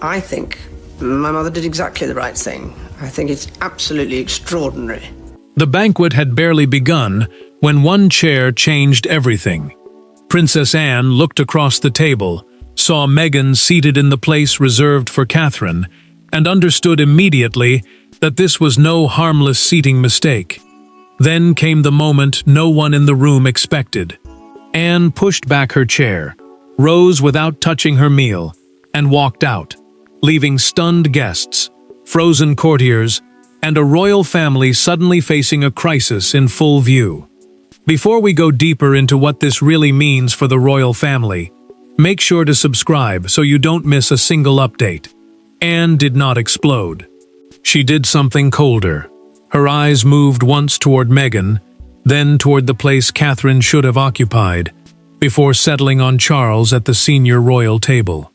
I think my mother did exactly the right thing. I think it's absolutely extraordinary. The banquet had barely begun when one chair changed everything. Princess Anne looked across the table, saw Meghan seated in the place reserved for Catherine, and understood immediately that this was no harmless seating mistake. Then came the moment no one in the room expected. Anne pushed back her chair, rose without touching her meal, and walked out, leaving stunned guests, frozen courtiers, and a royal family suddenly facing a crisis in full view. Before we go deeper into what this really means for the royal family, make sure to subscribe so you don't miss a single update. Anne did not explode. She did something colder. Her eyes moved once toward Meghan, then toward the place Catherine should have occupied, before settling on Charles at the senior royal table.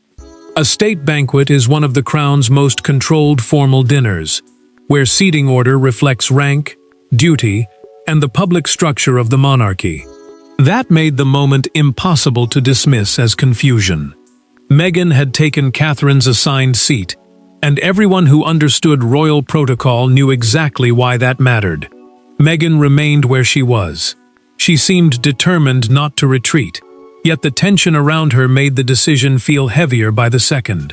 A state banquet is one of the crown's most controlled formal dinners, where seating order reflects rank, duty, and the public structure of the monarchy. That made the moment impossible to dismiss as confusion. Meghan had taken Catherine's assigned seat, and everyone who understood royal protocol knew exactly why that mattered. Meghan remained where she was. She seemed determined not to retreat, yet the tension around her made the decision feel heavier by the second.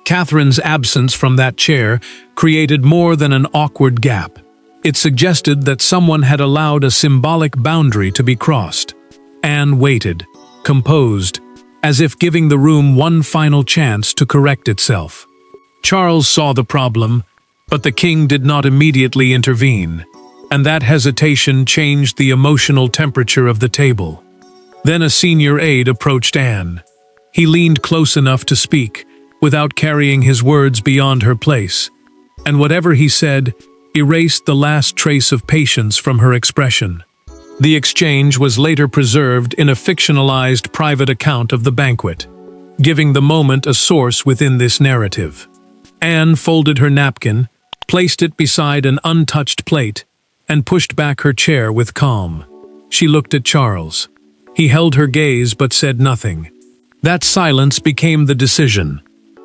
Catherine's absence from that chair created more than an awkward gap. It suggested that someone had allowed a symbolic boundary to be crossed. Anne waited, composed, as if giving the room one final chance to correct itself. Charles saw the problem, but the king did not immediately intervene, and that hesitation changed the emotional temperature of the table. Then a senior aide approached Anne. He leaned close enough to speak, without carrying his words beyond her place, and whatever he said erased the last trace of patience from her expression. The exchange was later preserved in a fictionalized private account of the banquet, giving the moment a source within this narrative. Anne folded her napkin, placed it beside an untouched plate, and pushed back her chair with calm. She looked at Charles. He held her gaze but said nothing. That silence became the decision.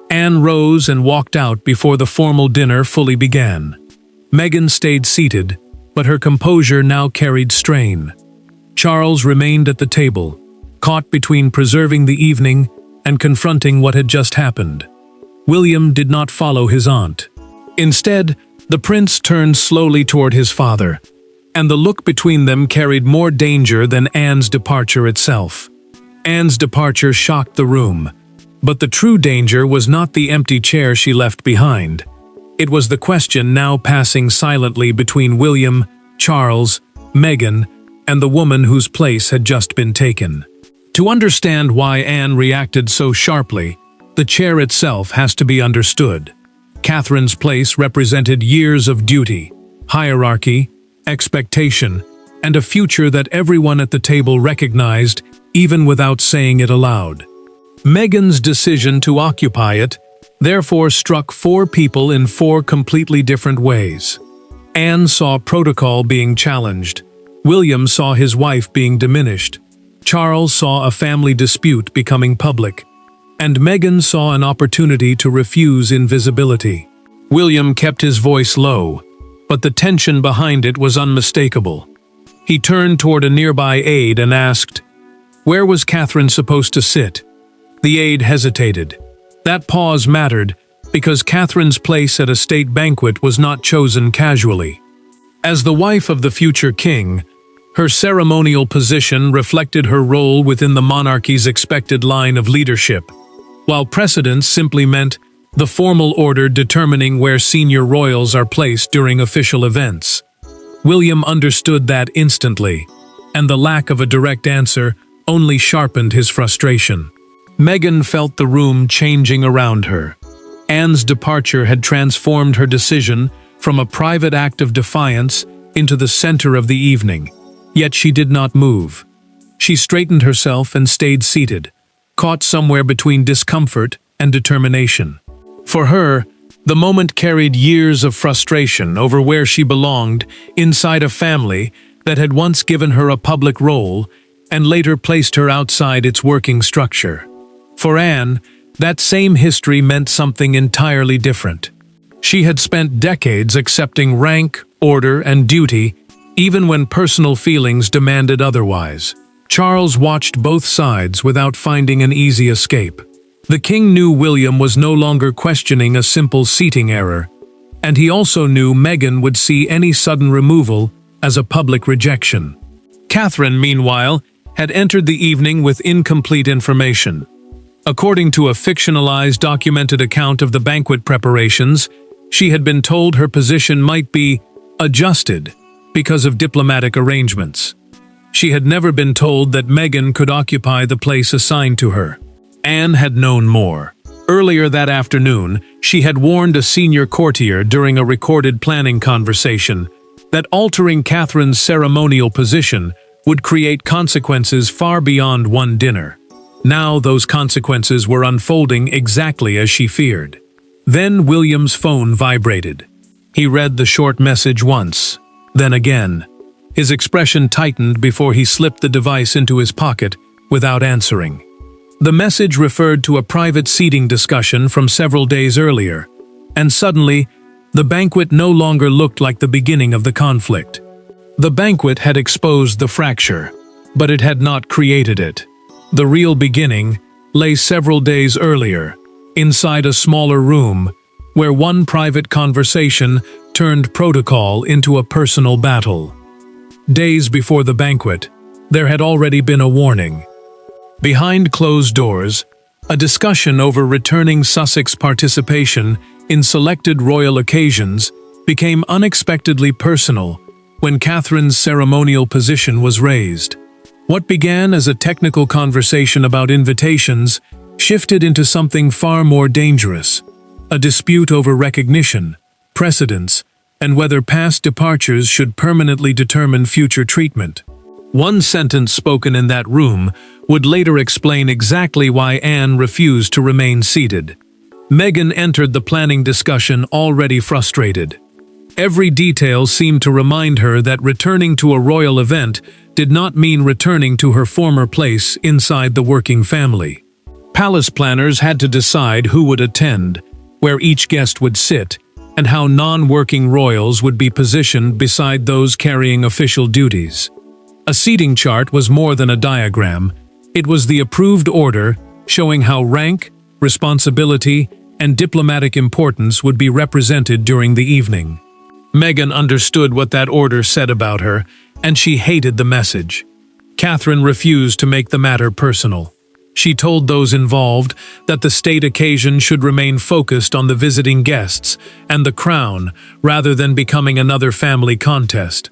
Anne rose and walked out before the formal dinner fully began. Meghan stayed seated, but her composure now carried strain. Charles remained at the table, caught between preserving the evening and confronting what had just happened. William did not follow his aunt. Instead, the prince turned slowly toward his father, and the look between them carried more danger than Anne's departure itself. Anne's departure shocked the room, but the true danger was not the empty chair she left behind. It was the question now passing silently between William, Charles, Meghan, and the woman whose place had just been taken. To understand why Anne reacted so sharply, the chair itself has to be understood. Catherine's place represented years of duty, hierarchy, expectation, and a future that everyone at the table recognized, even without saying it aloud. Meghan's decision to occupy it therefore struck four people in four completely different ways. Anne saw protocol being challenged. William saw his wife being diminished. Charles saw a family dispute becoming public. And Meghan saw an opportunity to refuse invisibility. William kept his voice low, but the tension behind it was unmistakable. He turned toward a nearby aide and asked, "Where was Catherine supposed to sit?" The aide hesitated. That pause mattered, because Catherine's place at a state banquet was not chosen casually. As the wife of the future king, her ceremonial position reflected her role within the monarchy's expected line of leadership, while precedence simply meant the formal order determining where senior royals are placed during official events. William understood that instantly, and the lack of a direct answer only sharpened his frustration. Meghan felt the room changing around her. Anne's departure had transformed her decision from a private act of defiance into the center of the evening, yet she did not move. She straightened herself and stayed seated, caught somewhere between discomfort and determination. For her, the moment carried years of frustration over where she belonged inside a family that had once given her a public role and later placed her outside its working structure. For Anne, That same history meant something entirely different. She had spent decades accepting rank, order, and duty, even when personal feelings demanded otherwise. Charles watched both sides without finding an easy escape. The king knew William was no longer questioning a simple seating error, and he also knew Meghan would see any sudden removal as a public rejection. Catherine, meanwhile, had entered the evening with incomplete information. According to a fictionalized documented account of the banquet preparations, she had been told her position might be adjusted because of diplomatic arrangements. She had never been told that Meghan could occupy the place assigned to her. Anne had known more. Earlier that afternoon, she had warned a senior courtier during a recorded planning conversation that altering Catherine's ceremonial position would create consequences far beyond one dinner. Now those consequences were unfolding exactly as she feared. Then William's phone vibrated. He read the short message once, then again. His expression tightened before he slipped the device into his pocket without answering. The message referred to a private seating discussion from several days earlier, and suddenly, the banquet no longer looked like the beginning of the conflict. The banquet had exposed the fracture, but it had not created it. The real beginning lay several days earlier, inside a smaller room, where one private conversation turned protocol into a personal battle. Days before the banquet, there had already been a warning. Behind closed doors, a discussion over returning Sussex participation in selected royal occasions became unexpectedly personal when Catherine's ceremonial position was raised. What began as a technical conversation about invitations shifted into something far more dangerous, a dispute over recognition, precedence, and whether past departures should permanently determine future treatment. One sentence spoken in that room would later explain exactly why Anne refused to remain seated. Meghan entered the planning discussion already frustrated. Every detail seemed to remind her that returning to a royal event did not mean returning to her former place inside the working family. Palace planners had to decide who would attend, where each guest would sit, and how non-working royals would be positioned beside those carrying official duties. A seating chart was more than a diagram. It was the approved order showing how rank, responsibility, and diplomatic importance would be represented during the evening. Meghan understood what that order said about her, and she hated the message. Catherine refused to make the matter personal. She told those involved that the state occasion should remain focused on the visiting guests and the crown rather than becoming another family contest.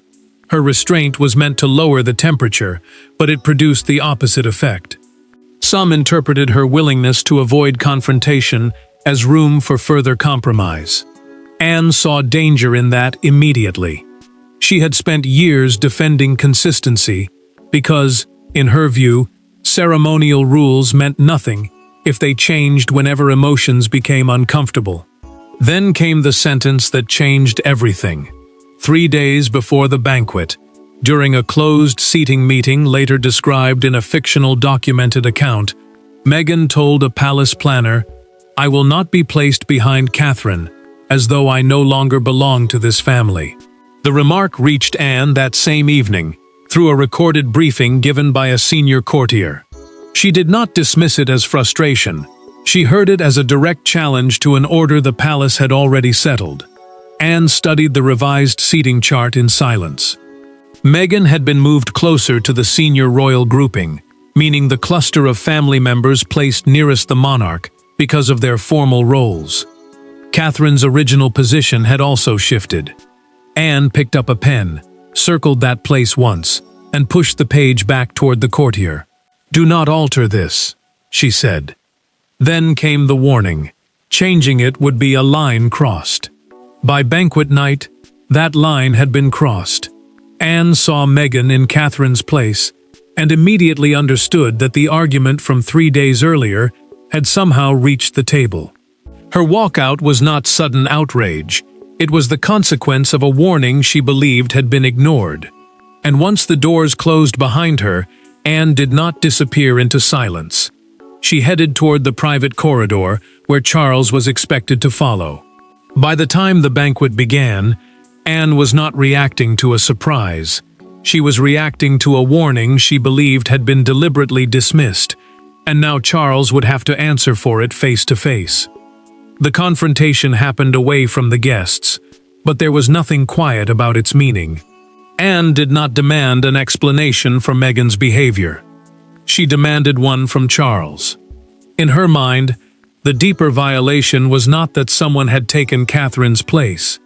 Her restraint was meant to lower the temperature, but it produced the opposite effect. Some interpreted her willingness to avoid confrontation as room for further compromise. Anne saw danger in that immediately. She had spent years defending consistency because, in her view, ceremonial rules meant nothing if they changed whenever emotions became uncomfortable. Then came the sentence that changed everything. 3 days before the banquet, during a closed seating meeting later described in a fictional documented account, Meghan told a palace planner, "I will not be placed behind Catherine, as though I no longer belong to this family." The remark reached Anne that same evening, through a recorded briefing given by a senior courtier. She did not dismiss it as frustration. She heard it as a direct challenge to an order the palace had already settled. Anne studied the revised seating chart in silence. Meghan had been moved closer to the senior royal grouping, meaning the cluster of family members placed nearest the monarch because of their formal roles. Catherine's original position had also shifted. Anne picked up a pen, circled that place once, and pushed the page back toward the courtier. "Do not alter this," she said. Then came the warning. Changing it would be a line crossed. By banquet night, that line had been crossed. Anne saw Meghan in Catherine's place and immediately understood that the argument from 3 days earlier had somehow reached the table. Her walkout was not sudden outrage. It was the consequence of a warning she believed had been ignored. And once the doors closed behind her, Anne did not disappear into silence. She headed toward the private corridor where Charles was expected to follow. By the time the banquet began, Anne was not reacting to a surprise. She was reacting to a warning she believed had been deliberately dismissed, and now Charles would have to answer for it face to face. The confrontation happened away from the guests, but there was nothing quiet about its meaning. Anne did not demand an explanation for Meghan's behavior. She demanded one from Charles. In her mind, the deeper violation was not that someone had taken Catherine's place.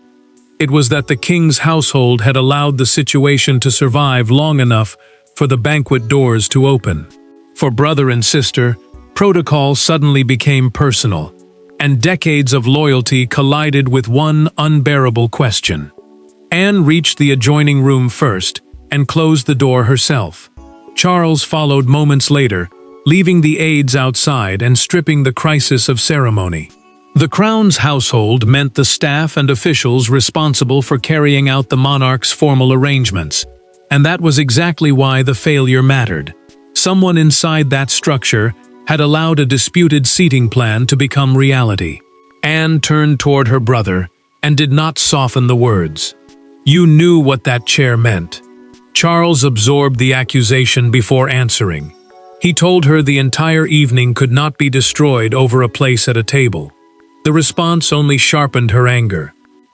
It was that the king's household had allowed the situation to survive long enough for the banquet doors to open. For brother and sister, protocol suddenly became personal, and decades of loyalty collided with one unbearable question. Anne reached the adjoining room first and closed the door herself. Charles followed moments later, leaving the aides outside and stripping the crisis of ceremony. The crown's household meant the staff and officials responsible for carrying out the monarch's formal arrangements, and that was exactly why the failure mattered. Someone inside that structure had allowed a disputed seating plan to become reality. Anne turned toward her brother and did not soften the words. "You knew what that chair meant." Charles absorbed the accusation before answering. He told her the entire evening could not be destroyed over a place at a table. The response only sharpened her anger.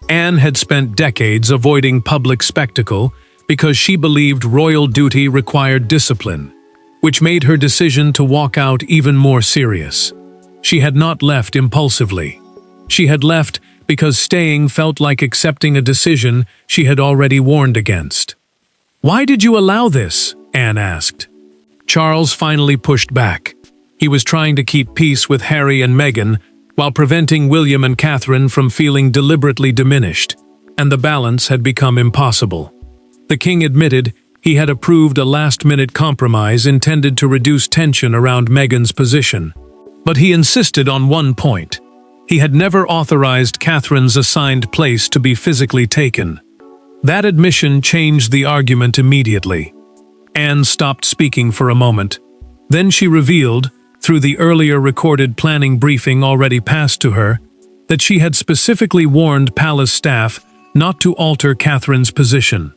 Anne had spent decades avoiding public spectacle because she believed royal duty required discipline, which made her decision to walk out even more serious. She had not left impulsively. She had left because staying felt like accepting a decision she had already warned against. "Why did you allow this?" Anne asked. Charles finally pushed back. He was trying to keep peace with Harry and Meghan while preventing William and Catherine from feeling deliberately diminished, and the balance had become impossible. The king admitted he had approved a last-minute compromise intended to reduce tension around Meghan's position. But he insisted on one point. He had never authorized Catherine's assigned place to be physically taken. That admission changed the argument immediately. Anne stopped speaking for a moment. Then she revealed, through the earlier recorded planning briefing already passed to her, that she had specifically warned palace staff not to alter Catherine's position.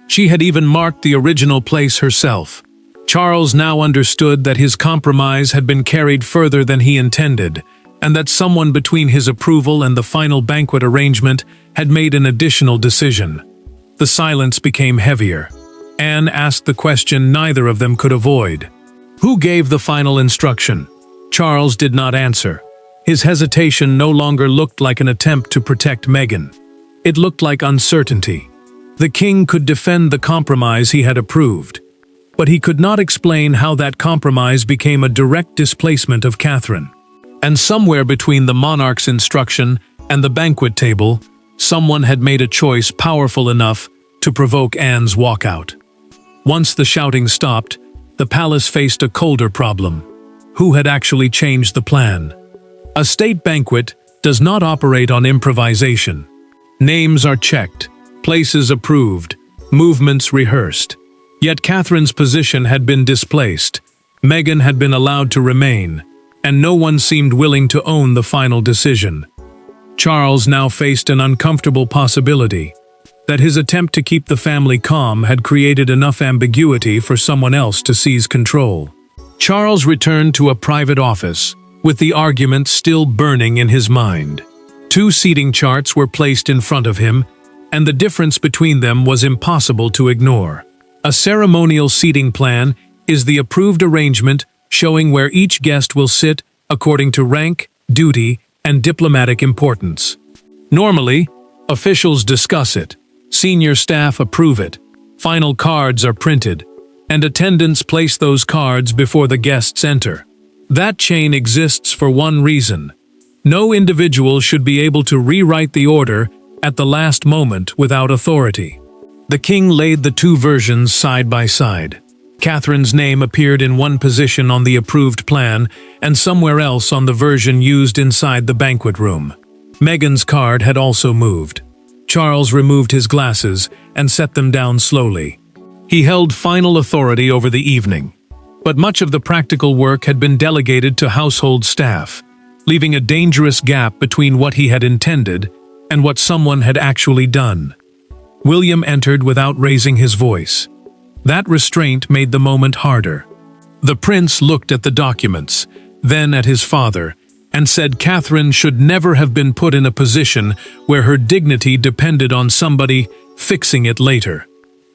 She had even marked the original place herself. Charles now understood that his compromise had been carried further than he intended, and that someone between his approval and the final banquet arrangement had made an additional decision. The silence became heavier. Anne asked the question neither of them could avoid. Who gave the final instruction? Charles did not answer. His hesitation no longer looked like an attempt to protect Meghan. It looked like uncertainty. The king could defend the compromise he had approved, but he could not explain how that compromise became a direct displacement of Catherine. And somewhere between the monarch's instruction and the banquet table, someone had made a choice powerful enough to provoke Anne's walkout. Once the shouting stopped, the palace faced a colder problem. Who had actually changed the plan? A state banquet does not operate on improvisation. Names are checked, places approved, movements rehearsed. Yet Catherine's position had been displaced. Meghan had been allowed to remain, and no one seemed willing to own the final decision. Charles now faced an uncomfortable possibility, that his attempt to keep the family calm had created enough ambiguity for someone else to seize control. Charles returned to a private office, with the argument still burning in his mind. 2 seating charts were placed in front of him, and the difference between them was impossible to ignore. A ceremonial seating plan is the approved arrangement showing where each guest will sit according to rank, duty, and diplomatic importance. Normally, officials discuss it, senior staff approve it, final cards are printed, and attendants place those cards before the guests enter. That chain exists for one reason. No individual should be able to rewrite the order at the last moment without authority. The king laid the 2 versions side by side. Catherine's name appeared in one position on the approved plan and somewhere else on the version used inside the banquet room. Meghan's card had also moved. Charles removed his glasses and set them down slowly. He held final authority over the evening. But much of the practical work had been delegated to household staff, leaving a dangerous gap between what he had intended and what someone had actually done. William entered without raising his voice. That restraint made the moment harder. The prince looked at the documents, then at his father, and said Catherine should never have been put in a position where her dignity depended on somebody fixing it later.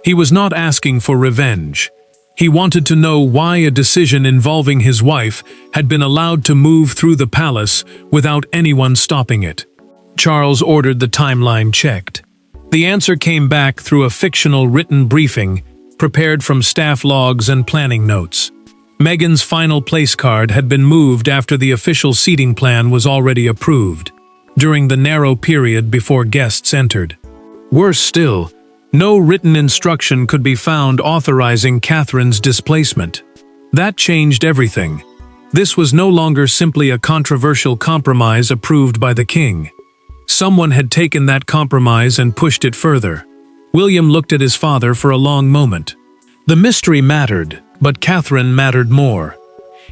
He was not asking for revenge. He wanted to know why a decision involving his wife had been allowed to move through the palace without anyone stopping it. Charles ordered the timeline checked. The answer came back through a fictional written briefing, prepared from staff logs and planning notes. Meghan's final place card had been moved after the official seating plan was already approved, during the narrow period before guests entered. Worse still, no written instruction could be found authorizing Catherine's displacement. That changed everything. This was no longer simply a controversial compromise approved by the king. Someone had taken that compromise and pushed it further. William looked at his father for a long moment. The mystery mattered, but Catherine mattered more.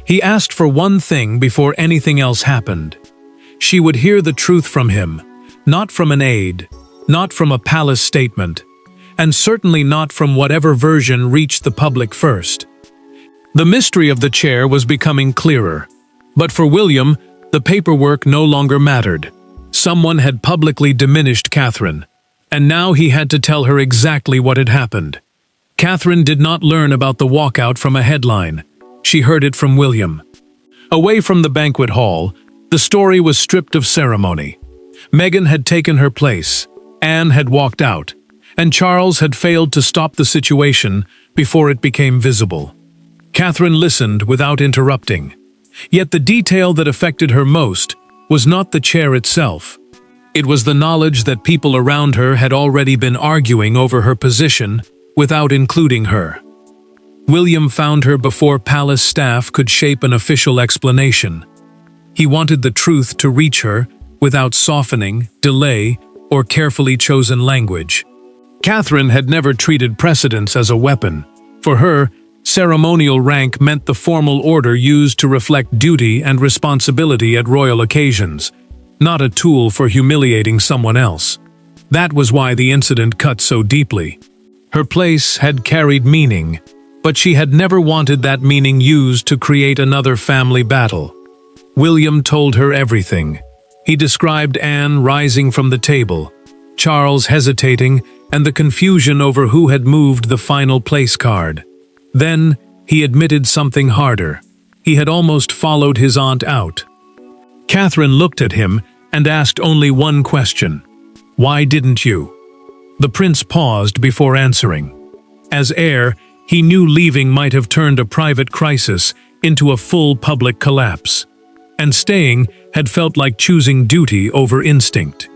He asked for one thing before anything else happened. She would hear the truth from him, not from an aide, not from a palace statement, and certainly not from whatever version reached the public first. The mystery of the chair was becoming clearer, but for William, the paperwork no longer mattered. Someone had publicly diminished Catherine, and now he had to tell her exactly what had happened. Catherine did not learn about the walkout from a headline. She heard it from William. Away from the banquet hall, the story was stripped of ceremony. Meghan had taken her place, Anne had walked out, and Charles had failed to stop the situation before it became visible. Catherine listened without interrupting. Yet the detail that affected her most was not the chair itself. It was the knowledge that people around her had already been arguing over her position without including her. William found her before palace staff could shape an official explanation. He wanted the truth to reach her without softening, delay, or carefully chosen language. Catherine had never treated precedence as a weapon. For her, ceremonial rank meant the formal order used to reflect duty and responsibility at royal occasions, not a tool for humiliating someone else. That was why the incident cut so deeply. Her place had carried meaning, but she had never wanted that meaning used to create another family battle. William told her everything. He described Anne rising from the table, Charles hesitating, and the confusion over who had moved the final place card. Then, he admitted something harder. He had almost followed his aunt out. Catherine looked at him and asked only one question. "Why didn't you?" The prince paused before answering. As heir, he knew leaving might have turned a private crisis into a full public collapse. And staying had felt like choosing duty over instinct.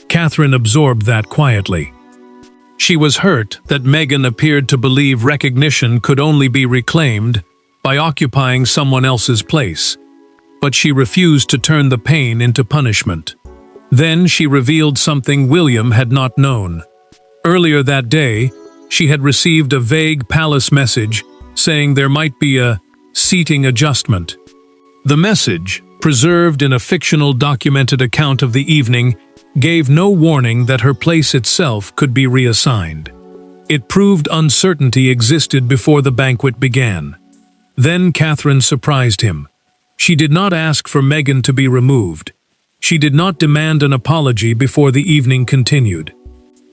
Catherine absorbed that quietly. She was hurt that Meghan appeared to believe recognition could only be reclaimed by occupying someone else's place, but she refused to turn the pain into punishment. Then she revealed something William had not known. Earlier that day, she had received a vague palace message saying there might be a seating adjustment. The message, preserved in a fictional documented account of the evening, gave no warning that her place itself could be reassigned. It proved uncertainty existed before the banquet began. Then Catherine surprised him. She did not ask for Meghan to be removed. She did not demand an apology before the evening continued.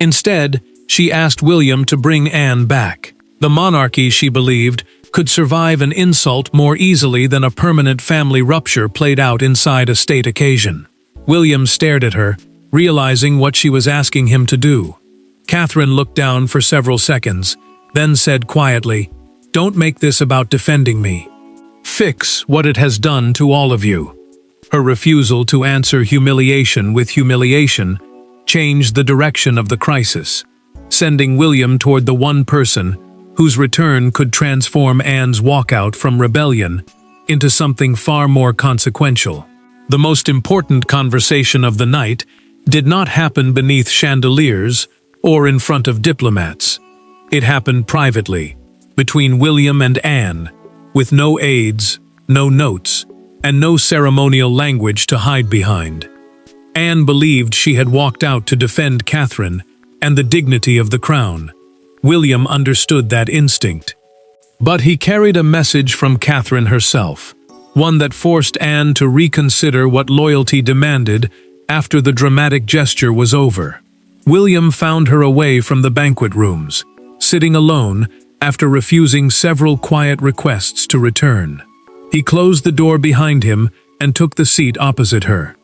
Instead, she asked William to bring Anne back. The monarchy, she believed, could survive an insult more easily than a permanent family rupture played out inside a state occasion. William stared at her, realizing what she was asking him to do. Catherine looked down for several seconds, then said quietly, "Don't make this about defending me. Fix what it has done to all of you." Her refusal to answer humiliation with humiliation changed the direction of the crisis, sending William toward the one person whose return could transform Anne's walkout from rebellion into something far more consequential. The most important conversation of the night did not happen beneath chandeliers or in front of diplomats. It happened privately, between William and Anne, with no aides, no notes, and no ceremonial language to hide behind. Anne believed she had walked out to defend Catherine and the dignity of the crown. William understood that instinct. But he carried a message from Catherine herself, one that forced Anne to reconsider what loyalty demanded after the dramatic gesture was over. William found her away from the banquet rooms, sitting alone after refusing several quiet requests to return. He closed the door behind him and took the seat opposite her.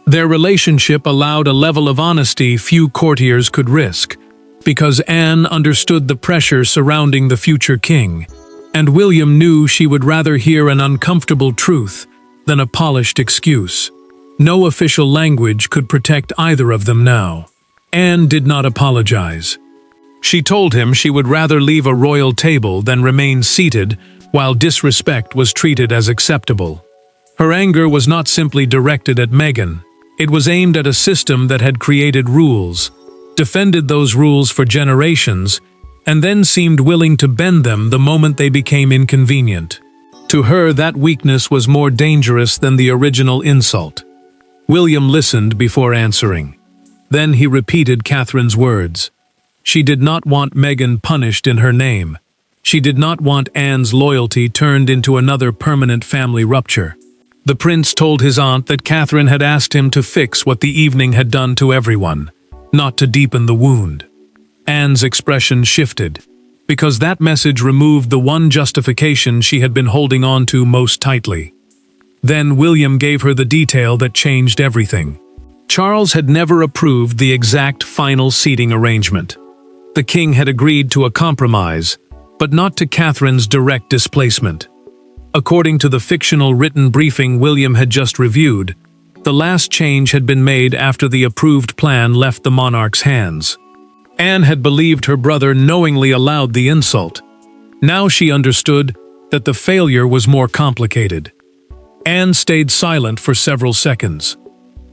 Their relationship allowed a level of honesty few courtiers could risk, because Anne understood the pressure surrounding the future king, and William knew she would rather hear an uncomfortable truth than a polished excuse. No official language could protect either of them now. Anne did not apologize. She told him she would rather leave a royal table than remain seated while disrespect was treated as acceptable. Her anger was not simply directed at Meghan. It was aimed at a system that had created rules, defended those rules for generations, and then seemed willing to bend them the moment they became inconvenient. To her, that weakness was more dangerous than the original insult. William listened before answering. Then he repeated Catherine's words. She did not want Meghan punished in her name. She did not want Anne's loyalty turned into another permanent family rupture. The prince told his aunt that Catherine had asked him to fix what the evening had done to everyone, not to deepen the wound. Anne's expression shifted, because that message removed the one justification she had been holding on to most tightly. Then William gave her the detail that changed everything. Charles had never approved the exact final seating arrangement. The king had agreed to a compromise, but not to Catherine's direct displacement. According to the fictional written briefing William had just reviewed, the last change had been made after the approved plan left the monarch's hands. Anne had believed her brother knowingly allowed the insult. Now she understood that the failure was more complicated. Anne stayed silent for several seconds.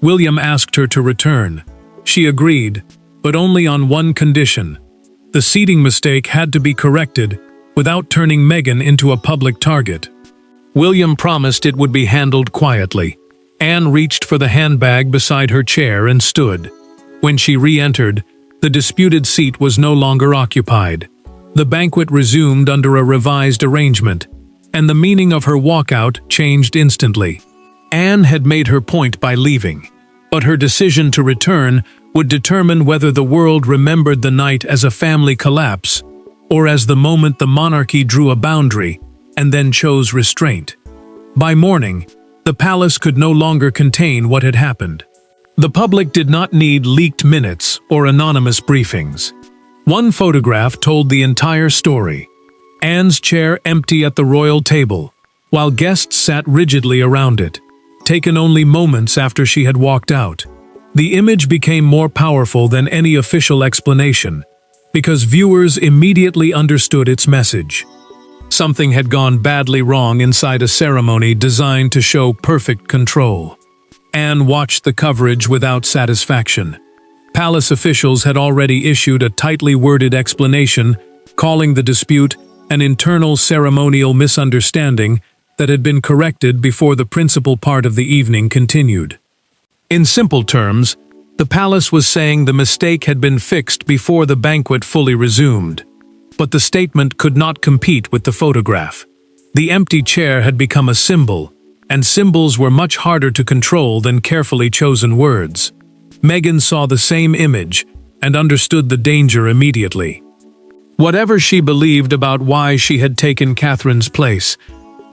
William asked her to return. She agreed, but only on one condition. The seating mistake had to be corrected without turning Meghan into a public target. William promised it would be handled quietly. Anne reached for the handbag beside her chair and stood. When she re-entered, the disputed seat was no longer occupied. The banquet resumed under a revised arrangement, and the meaning of her walkout changed instantly. Anne had made her point by leaving, but her decision to return would determine whether the world remembered the night as a family collapse, or as the moment the monarchy drew a boundary and then chose restraint. By morning, the palace could no longer contain what had happened. The public did not need leaked minutes or anonymous briefings. One photograph told the entire story. Anne's chair empty at the royal table, while guests sat rigidly around it, taken only moments after she had walked out. The image became more powerful than any official explanation, because viewers immediately understood its message. Something had gone badly wrong inside a ceremony designed to show perfect control. Anne watched the coverage without satisfaction. Palace officials had already issued a tightly worded explanation, calling the dispute an internal ceremonial misunderstanding that had been corrected before the principal part of the evening continued. In simple terms, the palace was saying the mistake had been fixed before the banquet fully resumed. But the statement could not compete with the photograph. The empty chair had become a symbol, and symbols were much harder to control than carefully chosen words. Meghan saw the same image and understood the danger immediately. Whatever she believed about why she had taken Catherine's place,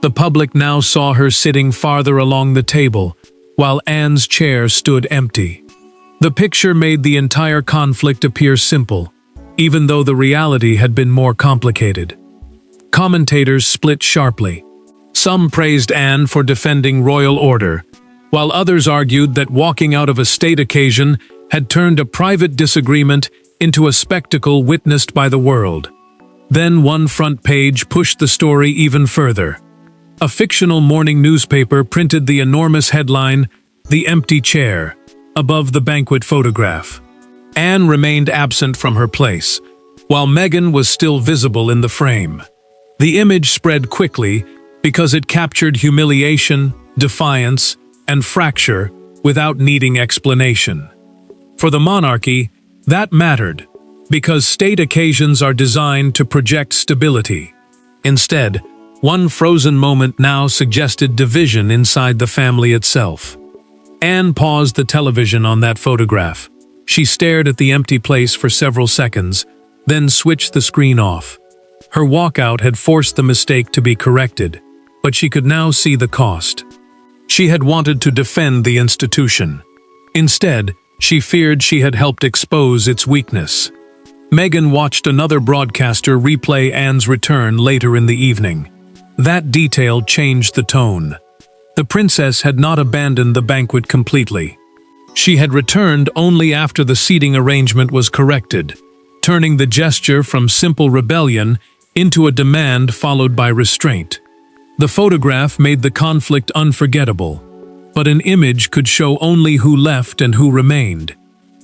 the public now saw her sitting farther along the table, while Anne's chair stood empty. The picture made the entire conflict appear simple, even though the reality had been more complicated. Commentators split sharply. Some praised Anne for defending royal order, while others argued that walking out of a state occasion had turned a private disagreement into a spectacle witnessed by the world. Then one front page pushed the story even further. A fictional morning newspaper printed the enormous headline, "The Empty Chair," above the banquet photograph. Anne remained absent from her place, while Meghan was still visible in the frame. The image spread quickly, because it captured humiliation, defiance, and fracture without needing explanation. For the monarchy, that mattered, because state occasions are designed to project stability. Instead, one frozen moment now suggested division inside the family itself. Anne paused the television on that photograph. She stared at the empty place for several seconds, then switched the screen off. Her walkout had forced the mistake to be corrected, but she could now see the cost. She had wanted to defend the institution. Instead, she feared she had helped expose its weakness. Meghan watched another broadcaster replay Anne's return later in the evening. That detail changed the tone. The princess had not abandoned the banquet completely. She had returned only after the seating arrangement was corrected, turning the gesture from simple rebellion into a demand followed by restraint. The photograph made the conflict unforgettable, but an image could show only who left and who remained.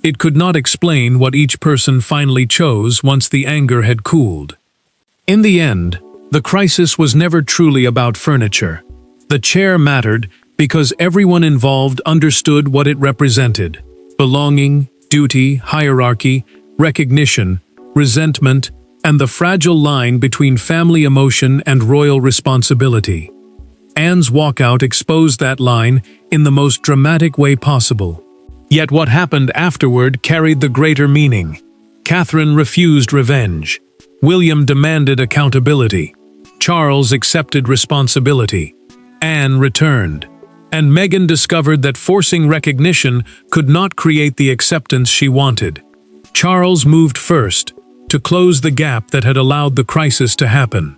It could not explain what each person finally chose once the anger had cooled. In the end, the crisis was never truly about furniture. The chair mattered because everyone involved understood what it represented: belonging, duty, hierarchy, recognition, resentment, and the fragile line between family emotion and royal responsibility. Anne's walkout exposed that line in the most dramatic way possible. Yet what happened afterward carried the greater meaning. Catherine refused revenge. William demanded accountability. Charles accepted responsibility. Anne returned. And Meghan discovered that forcing recognition could not create the acceptance she wanted. Charles moved first, to close the gap that had allowed the crisis to happen.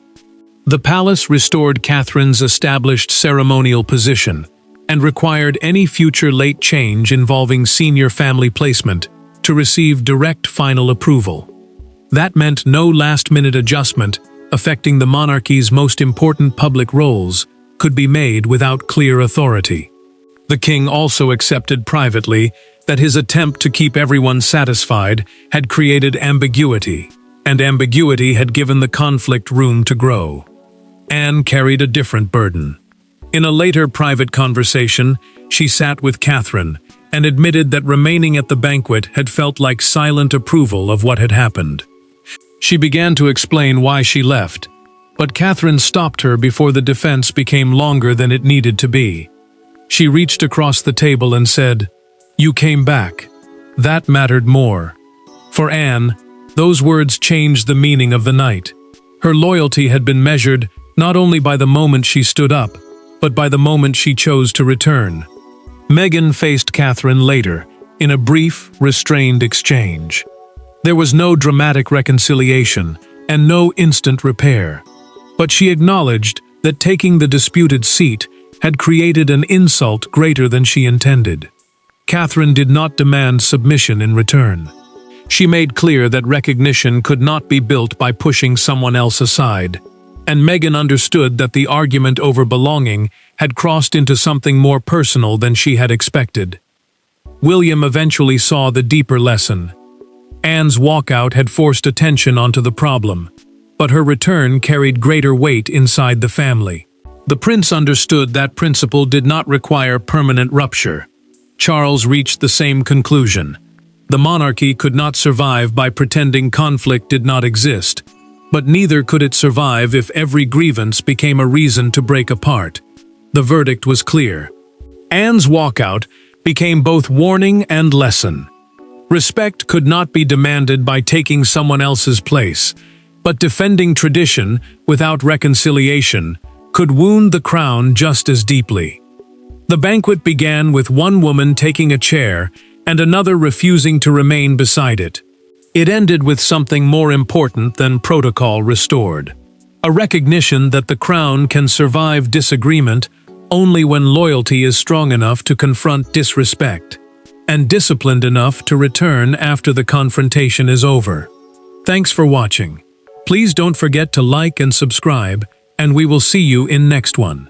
The palace restored Catherine's established ceremonial position and required any future late change involving senior family placement to receive direct final approval. That meant no last-minute adjustment affecting the monarchy's most important public roles could be made without clear authority. The king also accepted privately that his attempt to keep everyone satisfied had created ambiguity, and ambiguity had given the conflict room to grow. Anne carried a different burden. In a later private conversation, she sat with Catherine and admitted that remaining at the banquet had felt like silent approval of what had happened. She began to explain why she left, but Catherine stopped her before the defense became longer than it needed to be. She reached across the table and said, "You came back. That mattered more." For Anne, those words changed the meaning of the night. Her loyalty had been measured not only by the moment she stood up, but by the moment she chose to return. Meghan faced Catherine later, in a brief, restrained exchange. There was no dramatic reconciliation and no instant repair. But she acknowledged that taking the disputed seat had created an insult greater than she intended. Catherine did not demand submission in return. She made clear that recognition could not be built by pushing someone else aside, and Meghan understood that the argument over belonging had crossed into something more personal than she had expected. William eventually saw the deeper lesson. Anne's walkout had forced attention onto the problem, but her return carried greater weight inside the family. The prince understood that principle did not require permanent rupture. Charles reached the same conclusion. The monarchy could not survive by pretending conflict did not exist, but neither could it survive if every grievance became a reason to break apart. The verdict was clear. Anne's walkout became both warning and lesson. Respect could not be demanded by taking someone else's place, but defending tradition without reconciliation could wound the crown just as deeply. The banquet began with one woman taking a chair and another refusing to remain beside it. It ended with something more important than protocol restored: a recognition that the crown can survive disagreement only when loyalty is strong enough to confront disrespect, and disciplined enough to return after the confrontation is over. Thanks for watching. Please don't forget to like and subscribe, and we will see you in next one.